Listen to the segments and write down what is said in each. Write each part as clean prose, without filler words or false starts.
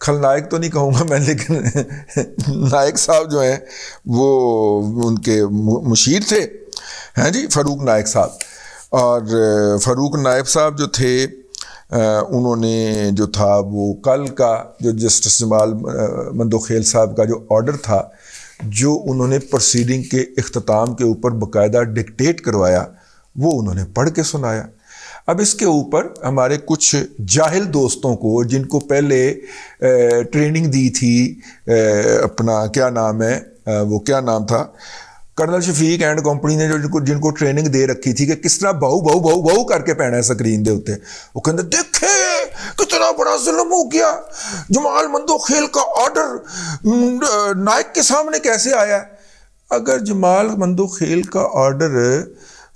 خلنائک تو نہیں کہوں گا میں، لیکن نائک صاحب جو ہیں وہ ان کے مشیر تھے، ہیں جی، فاروق نائک صاحب. اور فاروق نائک صاحب جو تھے انہوں نے جو تھا وہ کل کا جو جسٹس جمال مندوخیل صاحب کا جو آرڈر تھا، جو انہوں نے پروسیڈنگ کے اختتام کے اوپر باقاعدہ ڈکٹیٹ کروایا، وہ انہوں نے پڑھ کے سنایا. اب اس کے اوپر ہمارے کچھ جاہل دوستوں کو، جن کو پہلے ٹریننگ دی تھی اپنا کیا نام ہے، وہ کیا نام تھا، کرنل شفیق اینڈ کمپنی نے جن کو ٹریننگ دے رکھی تھی کہ کس طرح بہو بہو بہو بہو کر کے پہنا ہے سکرین دے ہوتے، وہ کہتے دیکھے کتنا بڑا ظلم ہو گیا، جمال مندوخیل کا آرڈر نائک کے سامنے کیسے آیا. اگر جمال مندوخیل کا آرڈر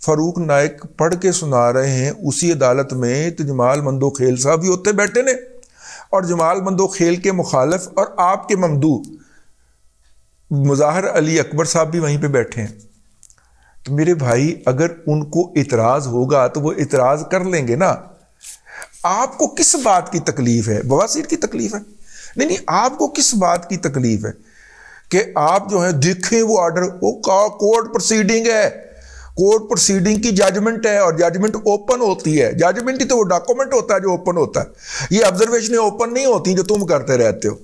فاروق نائک پڑھ کے سنا رہے ہیں اسی عدالت میں، تو جمال مندوخیل صاحب بھی ہوتے بیٹھے نے، اور جمال مندوخیل کے مخالف اور آپ کے ممدوح مظاہر علی اکبر صاحب بھی وہیں پہ بیٹھے ہیں. تو میرے بھائی اگر ان کو اعتراض ہوگا تو وہ اعتراض کر لیں گے نا. آپ کو کس بات کی تکلیف ہے؟ بواسیر کی تکلیف ہے؟ نہیں، آپ کو کس بات کی تکلیف ہے کہ آپ جو ہے دیکھیں وہ آرڈر، وہ کورٹ پروسیڈنگ ہے، کورٹ پروسیڈنگ کی ججمنٹ ہے، اور ججمنٹ اوپن ہوتی ہے. ججمنٹ ہی تو وہ ڈاکومنٹ ہوتا ہے جو اوپن ہوتا ہے. یہ آبزرویشنیں اوپن نہیں ہوتی جو تم کرتے رہتے ہو.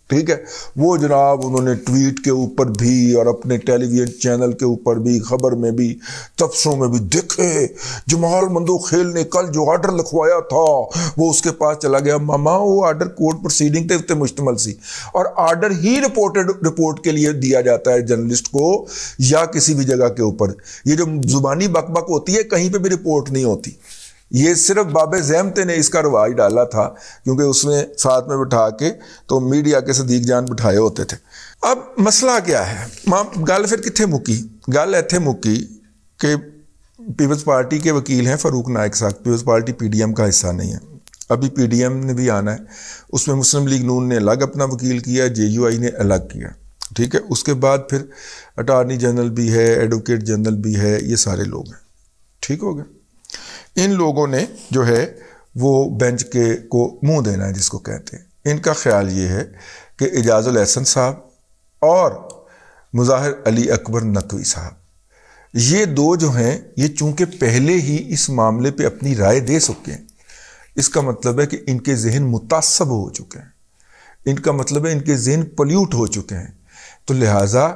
ٹھیک ہے، وہ جناب انہوں نے ٹویٹ کے اوپر بھی اور اپنے ٹیلی ویژن چینل کے اوپر بھی، خبر میں بھی، تبصروں میں بھی، دیکھے جمال مندوخیل نے کل جو آرڈر لکھوایا تھا وہ اس کے پاس چلا گیا. ماما وہ آرڈر کورٹ پروسیڈنگ تے مشتمل سی، اور آرڈر ہی رپورٹ کے لیے دیا جاتا ہے جرنلسٹ کو یا کسی بھی جگہ کے اوپر. یہ جو زبانی بک بک ہوتی ہے کہیں پہ بھی رپورٹ نہیں ہوتی. یہ صرف باب زحمتے نے اس کا رواج ڈالا تھا، کیونکہ اس میں ساتھ میں بٹھا کے تو میڈیا کے صدیق جان بٹھائے ہوتے تھے. اب مسئلہ کیا ہے؟ گل پھر کتنے مکی؟ گل ایتھے مکی کہ پیپلز پارٹی کے وکیل ہیں فاروق نائک صاحب. Peoples party P D M کا حصہ نہیں ہے، ابھی پی ڈی ایم نے بھی آنا ہے. اس میں مسلم لیگ نون نے الگ اپنا وکیل کیا، جے یو آئی نے الگ کیا. ٹھیک ہے، اس کے بعد پھر اٹارنی جنرل بھی ہے، ایڈوکیٹ جنرل بھی ہے، یہ سارے لوگ ہیں. ٹھیک ہو گیا. ان لوگوں نے جو ہے وہ بینچ کے کو منہ دینا ہے جس کو کہتے ہیں. ان کا خیال یہ ہے کہ اعجاز الاحسن صاحب اور مظاہر علی اکبر نقوی صاحب، یہ دو جو ہیں، یہ چونکہ پہلے ہی اس معاملے پہ اپنی رائے دے سکے ہیں، اس کا مطلب ہے کہ ان کے ذہن متعصب ہو چکے ہیں. ان کا مطلب ہے ان کے ذہن پلیوٹ ہو چکے ہیں. تو لہٰذا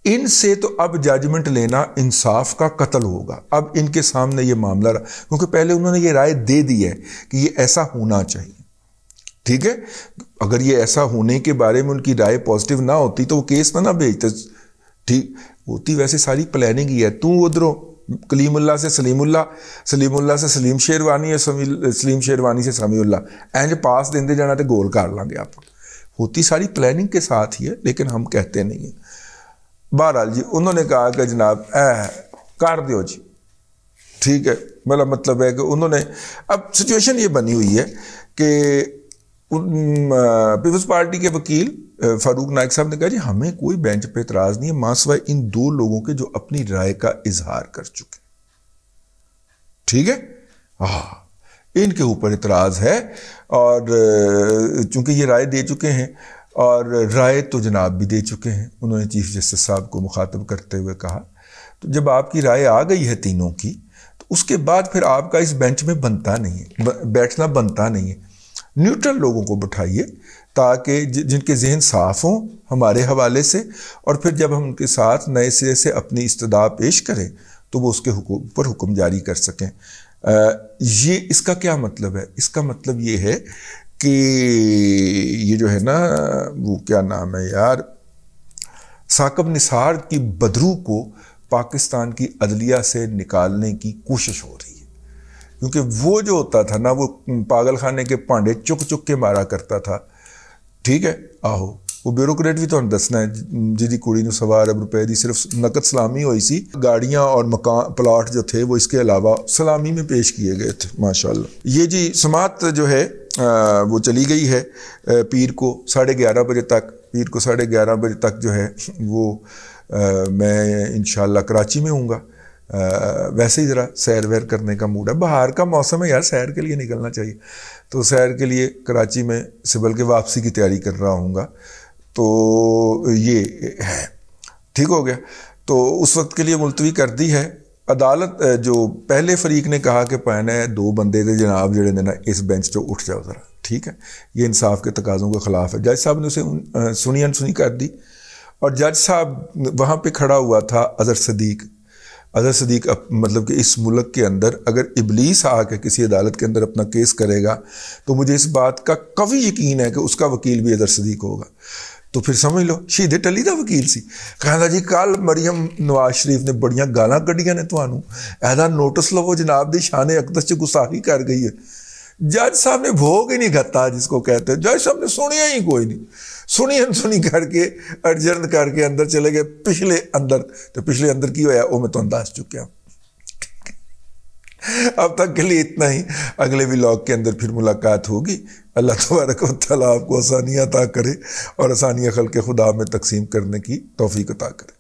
ان سے تو اب ججمنٹ لینا انصاف کا قتل ہوگا. اب ان کے سامنے یہ معاملہ رہا، کیونکہ پہلے انہوں نے یہ رائے دے دی ہے کہ یہ ایسا ہونا چاہیے. ٹھیک ہے، اگر یہ ایسا ہونے کے بارے میں ان کی رائے پازیٹیو نہ ہوتی تو وہ کیس نہ بھیجتے. ٹھیک ہوتی، ویسے ساری پلاننگ ہی ہے. تو ادھروں کلیم اللہ سے سلیم اللہ، سلیم اللہ سے سلیم شیروانی، سلیم شیروانی سے سمیع اللہ، اینج پاس دیندے جانا تو گول کر لیں گے. آپ ہوتی ساری پلاننگ کے ساتھ ہی ہے، لیکن ہم کہتے نہیں ہیں. بہرحال جی انہوں نے کہا کہ جناب کر دیو جی. ٹھیک ہے، میرا مطلب ہے کہ انہوں نے، اب سچویشن یہ بنی ہوئی ہے کہ پیپلز پارٹی کے وکیل فاروق نائک صاحب نے کہا جی ہمیں کوئی بینچ پہ اعتراض نہیں ہے ماں سوائے ان دو لوگوں کے جو اپنی رائے کا اظہار کر چکے. ٹھیک ہے، ان کے اوپر اعتراض ہے، اور چونکہ یہ رائے دے چکے ہیں اور رائے تو جناب بھی دے چکے ہیں. انہوں نے چیف جسٹس صاحب کو مخاطب کرتے ہوئے کہا تو جب آپ کی رائے آ گئی ہے تینوں کی، تو اس کے بعد پھر آپ کا اس بینچ میں بنتا نہیں ہے، بیٹھنا بنتا نہیں ہے. نیوٹرل لوگوں کو بٹھائیے تاکہ جن کے ذہن صاف ہوں ہمارے حوالے سے، اور پھر جب ہم ان کے ساتھ نئے سرے سے اپنی استدعا پیش کریں تو وہ اس کے پر حکم جاری کر سکیں. یہ اس کا کیا مطلب ہے؟ اس کا مطلب یہ ہے کہ یہ جو ہے نا وہ کیا نام ہے یار، ثاقب نثار کی بدرو کو پاکستان کی عدلیہ سے نکالنے کی کوشش ہو رہی ہے. کیونکہ وہ جو ہوتا تھا نا، وہ پاگل خانے کے پانڈے چک چک کے مارا کرتا تھا. ٹھیک ہے، آہو وہ بیوروکریٹ بھی تو دسنا ہے جی کڑی نو 1.25 ارب روپے دی صرف نقد سلامی ہوئی سی. گاڑیاں اور مکان پلاٹ جو تھے وہ اس کے علاوہ سلامی میں پیش کیے گئے تھے. ماشاءاللہ. یہ جی سماعت جو ہے وہ چلی گئی ہے پیر کو 11:30 بجے تک. پیر کو 11:30 بجے تک جو ہے وہ میں انشاءاللہ کراچی میں ہوں گا. ویسے ہی ذرا سیر ویر کرنے کا موڈ ہے. باہر کا موسم ہے یار, سیر کے لیے نکلنا چاہیے. تو سیر کے لیے کراچی میں سے بلکہ واپسی کی تیاری کر رہا ہوں گا. تو یہ ہے, ٹھیک ہو گیا. تو اس وقت کے لیے ملتوی کر دی ہے. عدالت جو پہلے فریق نے کہا کہ پہنے 2 بندے تھے جناب جڑے نے نا اس بینچ تو اٹھ جاؤ ذرا, ٹھیک ہے, یہ انصاف کے تقاضوں کے خلاف ہے. جج صاحب نے اسے سنی انسنی کر دی. اور جج صاحب وہاں پہ کھڑا ہوا تھا اظہر صدیق. اظہر صدیق مطلب کہ اس ملک کے اندر اگر ابلیس آ کے کسی عدالت کے اندر اپنا کیس کرے گا تو مجھے اس بات کا قوی یقین ہے کہ اس کا وکیل بھی اظہر صدیق ہوگا. تو پھر سمجھ لو شہید ٹلی دا وکیل سی. کہنا جی کل مریم نواز شریف نے بڑیاں گالاں کڈیاں نے تھانوں, ایدا نوٹس لو جناب دی شان اقدس چ گستاخی کر گئی ہے. جج صاحب نے بھوگ ہی نہیں گھتا جس کو کہتے ہیں. جج صاحب نے سنیا ہی کوئی نہیں, سنی کر کے ایڈجرن کر کے اندر چلے گئے پچھلے اندر. تو پچھلے اندر کی ہوا وہ میں تمہیں دس چکیا ہوں. اب تک کے لیے اتنا ہی. اگلے ولاگ کے اندر پھر ملاقات ہوگی. اللہ تبارک و تعالیٰ آپ کو آسانیاں عطا کرے اور آسانیاں خلق خدا میں تقسیم کرنے کی توفیق عطا کرے.